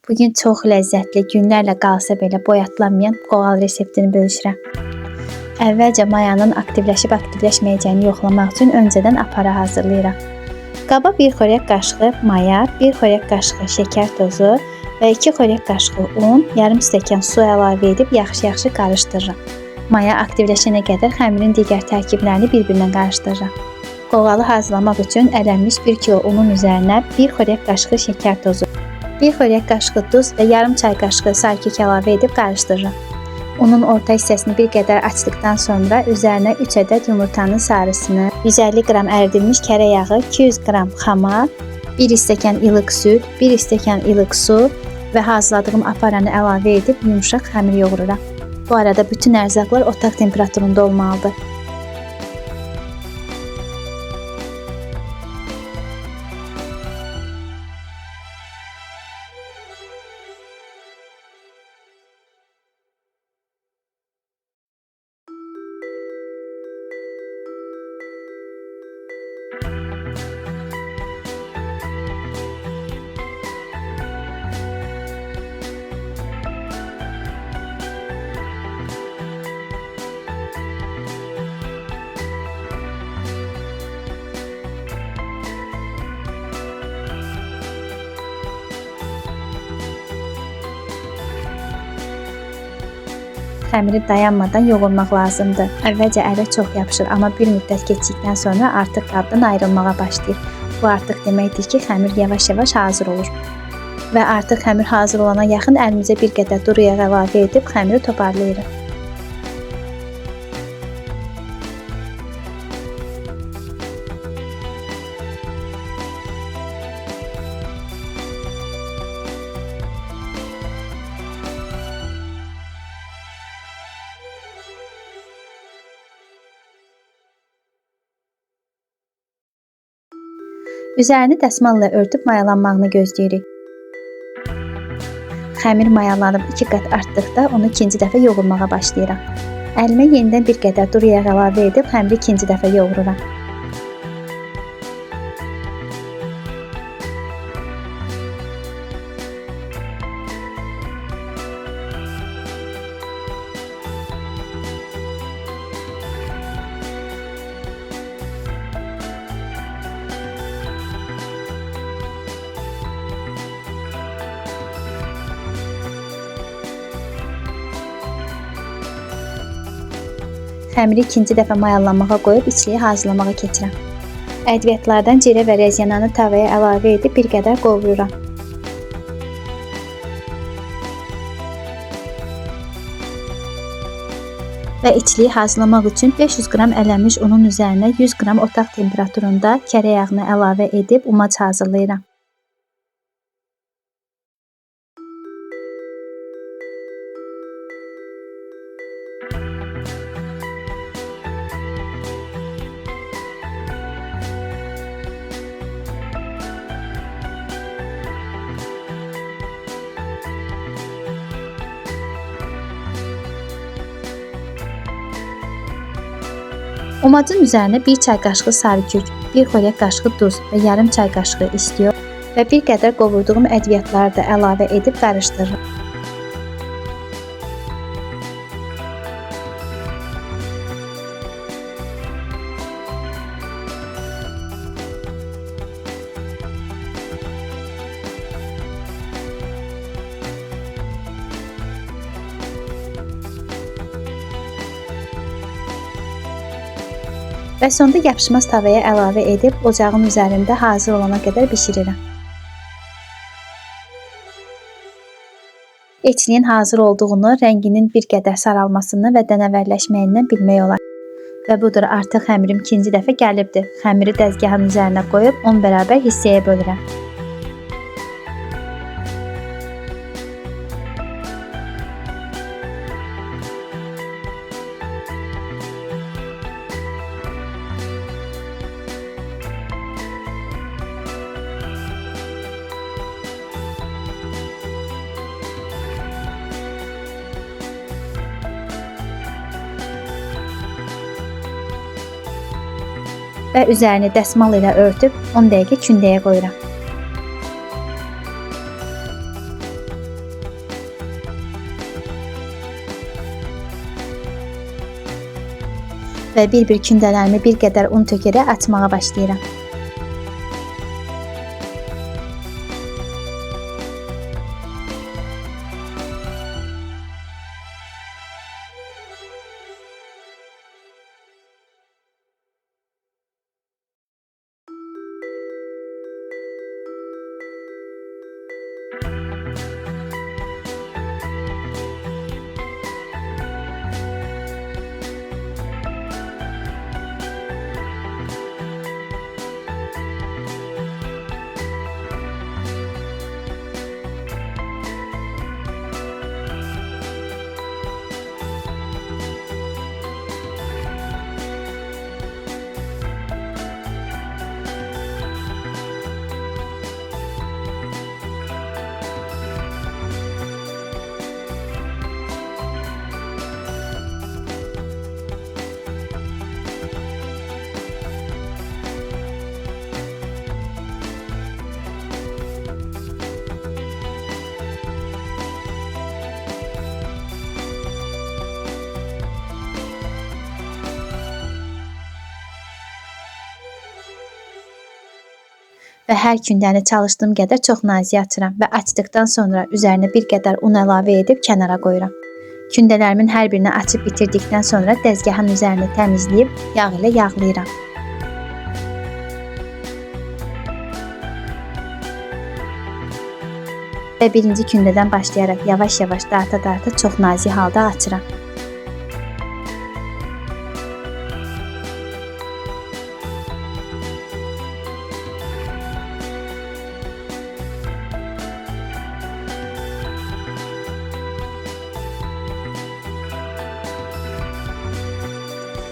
Bugün çox ləzzətli, günlərlə qalsa belə boyatlanmayan qoğal reseptini bölüşürəm. Əvvəlcə mayanın aktivləşib-aktivləşməyəcəyini yoxlamaq üçün öncədən apara hazırlayıram. Qaba 1 xörək qaşığı maya, 1 xörək qaşığı şəkər tozu və 2 xörək qaşığı un, yarım stəkan su əlavə edib yaxşı-yaxşı qarışdırıram. Maya aktivləşənə qədər xəmirin digər tərkiblərini bir-birinə qarışdırıram. Qoğalı hazırlamaq üçün ələnmiş 1 kilo unun üzərinə 1 xörək qaşığı şəkər tozu, 1 xörək qaşığı duz və yarım çay qaşığı sarı kök əlavə edib qarışdırıram. Unun orta hissəsini bir qədər açdıqdan sonra üzərinə 3 ədəd yumurtanın sarısını, 150 qram əridilmiş kərə yağı, 200 qram xamar, 1 stəkan ilıq süd, 1 stəkan ilıq su və hazırladığım aparanı əlavə edib yumşaq xəmir yoğururam. Bu arada bütün ərzaqlar otaq temperaturunda olmalıdır. Xəmiri dayanmadan yoğurmaq lazımdır. Əvvəlcə ələ çox yapışır, amma bir müddət keçdikdən sonra artıq qabdan ayrılmağa başlayır. Bu artıq deməkdir ki, xəmir yavaş-yavaş hazır olur. Və artıq xəmir hazır olana yaxın əlimizə bir qədər duru yağ əlavə edib xəmiri toparlayırıq. Üzerini dəsmalla örtüb mayalanmağını gözləyirik. Xəmir mayalanıb 2 qat artdıqda onu ikinci dəfə yoğurmağa başlayıram. Əlimə yenidən bir qədər duru yağ əlavə edib xəmiri ikinci dəfə yoğururam. Xəmiri ikinci dəfə mayalanmağa qoyub içliyi hazırlamağa keçirəm. Ədviyyatlardan cirə və rəzyananı tavaya əlavə edib bir qədər qovururam. Və içliyi hazırlamaq üçün 500 qram ələnmiş unun üzərinə 100 qram otaq temperaturunda kərə yağını əlavə edib umac hazırlayıram. Umacın üzərinə 1 çay qaşığı sarı kök, 1 xörək qaşığı duz və yarım çay qaşığı istiyor və bir qədər qovurduğum ədviyyatları da əlavə edib qarışdırıram. Və sonda yapışmaz tavaya əlavə edib ocağın üzərində hazır olana qədər bişirirəm. Etliyin hazır olduğunu, rənginin bir qədər saralmasını və dənəvərləşməyindən bilmək olar. Və budur, artıq xəmirim ikinci dəfə gəlibdir. Xəmiri dəzgahın üzərinə qoyub 10 bərabər hissəyə bölürəm. və üzərini dəsmal ilə örtüb 10 dəqiqə kündəyə qoyuram. və bir-bir kündələrimi bir qədər un tökərək açmağa başlayıram. Və hər kündəni çalışdığım qədər çox nazik açıram və açdıqdan sonra üzərinə bir qədər un əlavə edib kənara qoyuram. Kündələrimin hər birini açıb bitirdikdən sonra dəzgahın üzərini təmizləyib yağ ilə yağlayıram. Və birinci kündədən başlayaraq yavaş-yavaş darta-darta çox nazik halda açıram.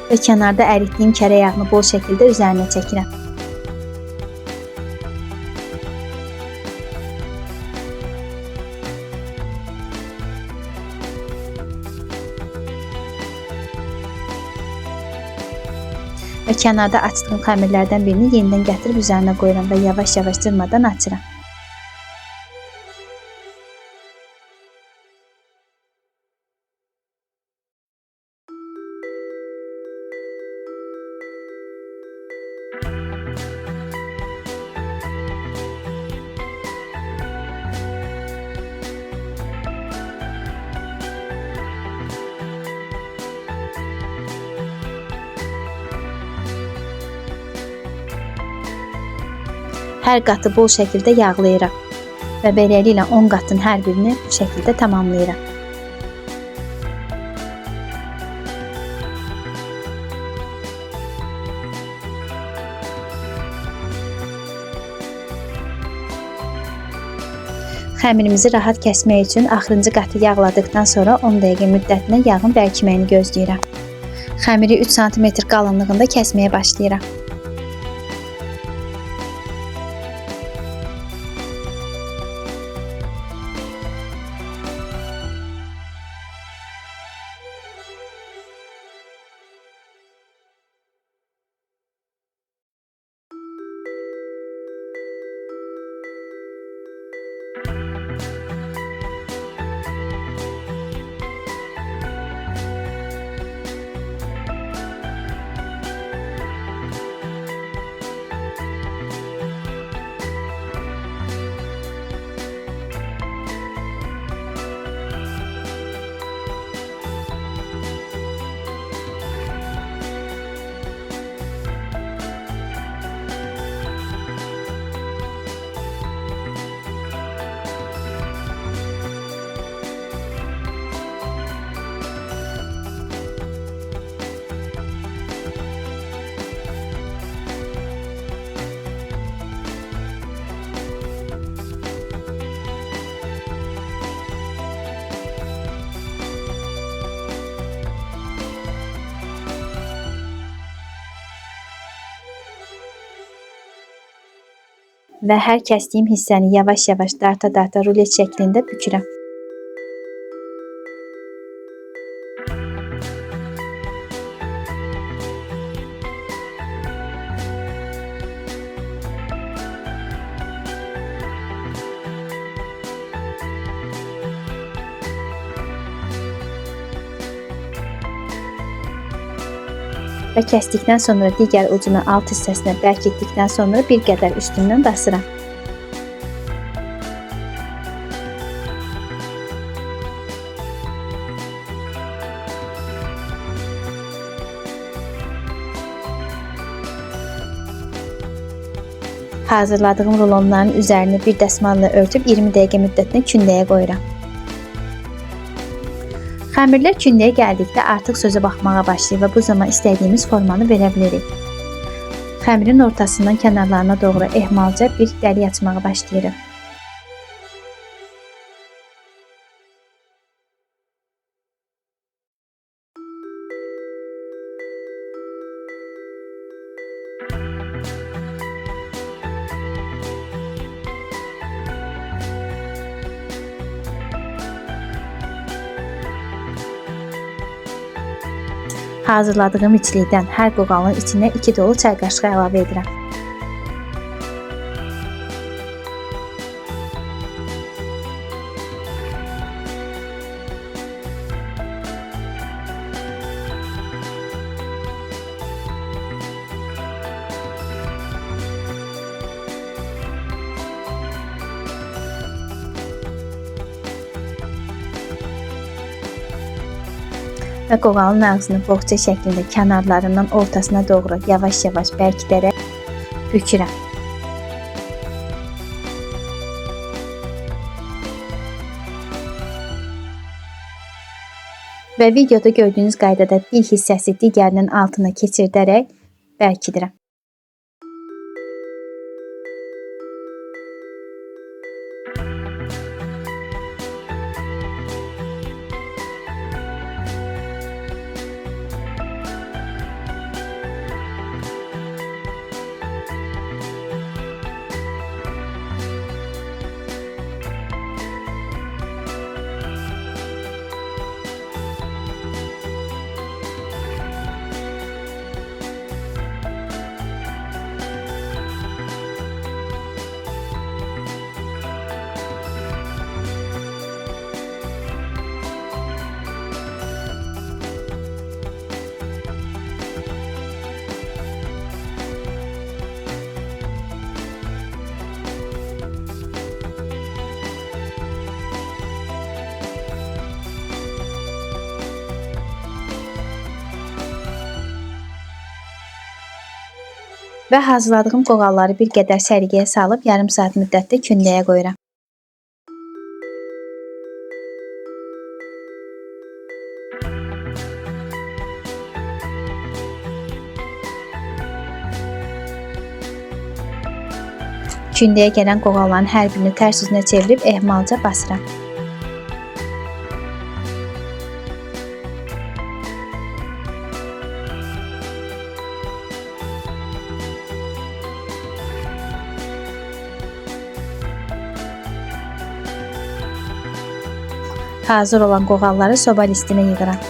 Və kənarda əritdiyim kərə yağını bol şəkildə üzərinə çəkirəm. Və kənarda açdığım xəmirlərdən birini yenidən gətirib üzərinə qoyuram və yavaş-yavaş cırmadan açıram. Hər qatı bol şəkildə yağlayıram və beləliklə 10 qatın hər birini bu şəkildə tamamlayıram. Xəmirimizi rahat kəsmək üçün axırıncı qatı yağladıqdan sonra 10 dəqiqə müddətinə yağın bərkiməyini gözləyirəm. Xəmiri 3 sm qalınlığında kəsməyə başlayıram. Və hər kəsdiyim hissəni yavaş-yavaş darta-darta rulet şəklində bükürəm. və kəsdikdən sonra digər ucunu alt hissəsinə bərkitdikdən sonra bir qədər üstündən basıram. Hazırladığım rulonların üzərini bir dəsmalla örtüb 20 dəqiqə müddətinə kündəyə qoyuram. Xəmirlər kündəyə gəldikdə artıq sözə baxmağa başlayır və bu zaman istədiyimiz formanı verə bilərik. Xəmirin ortasından kənarlarına doğru ehmalca bir dəlik açmağa başlayırıq. Hazırladığım içlikdən hər qoğalın içinə 2 dolu çay qaşığı əlavə edirəm. Və qoğalın ağzını boğça şəklində kənarlarından ortasına doğru yavaş-yavaş bərkidərək bükürəm. Və videoda gördüyünüz qaydada bir hissəsi digərinin altına keçirdərək bərkidirəm. Və hazırladığım qoğalları bir qədər səliqəyə salıb yarım saat müddətdə kündəyə qoyuram. Kündəyə gələn qoğalların hər birini tərs üzünə çevirib ehmalca basıram. Hazır olan qoğalları soba listinə yığıram.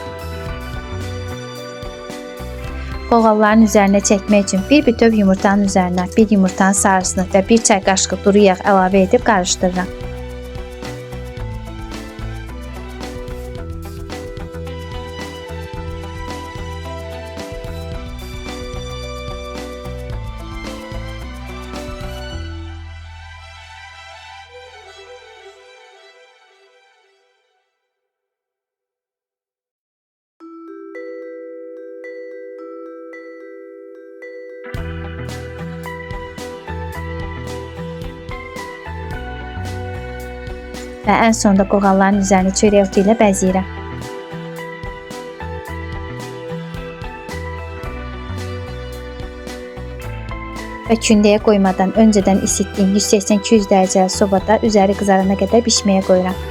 Qoğalların üzərinə çəkmək üçün bir bütöv yumurtanın üzərinə bir yumurtanın sarısını və bir çay qaşığı duru yağ əlavə edib qarışdırıram. Və ən sonda qoğalların üzərini çörək otu ilə bəzəyirəm. Və kündəyə qoymadan öncədən isitdiyim 180-200 dərəcəli sobada üzəri qızarana qədər bişməyə qoyuram.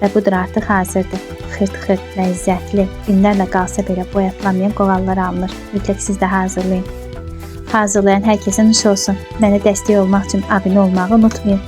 Və budur, artıq hazırdır. Xırt-xırt, ləzzətli, günlərlə qalsa belə boyatlanmayan qoğallar alınır. Mütləq siz də hazırlayın. Hazırlayan hər kəsə nuş olsun. Mənə dəstək olmaq üçün abunə olmağı unutmayın.